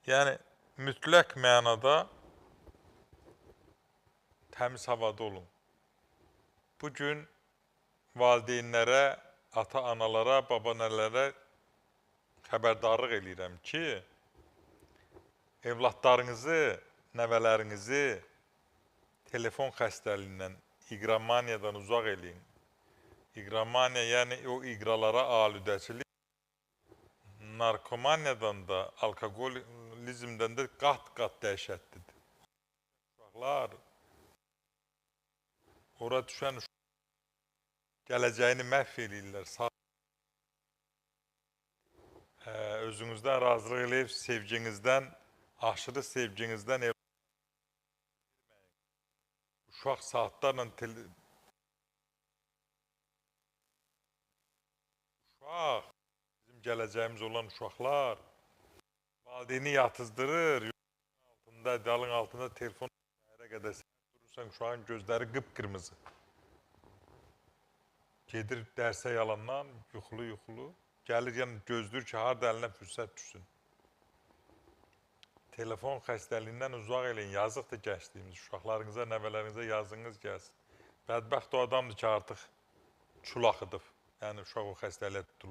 Yəni, mütləq mənada təmiz havada olun. Bugün valideynlərə, ata-analara, babanələrə xəbərdarlıq edirəm ki, evladlarınızı, nəvələrinizi telefon xəstəliyindən, iqramaniyadan uzaq eləyin. İqramaniya, yəni o iqralara alüdəçilik, narkomaniyadan da, alkoqolizmdən də qat-qat dəhşətlidir. Uşaqlar, ora düşən gələcəyini məhv eləyirlər. Özünüzdən razılıq eləyib, sevginizdən, aşırı sevginizdən uşaq saatlarla uşaq, bizim gələcəyimiz olan uşaqlar valideyni yatızdırır, dalın altında telefon qədər durursan, uşağın gözləri qıpqırmızı. Gedir dərsə yalandan, yuxulu, gəlir, yəni gözlür ki, harada əlinə fürsət düşsün. Telefon xəstəliyindən uzaq eləyin, yazıqdır gəncliyimiz, uşaqlarınıza, nəvələrinizə yazığınız gəlsin. Bədbəxt o adamdır ki, artıq çul axıdıb, yəni uşaq o xəstəliyə tutulur.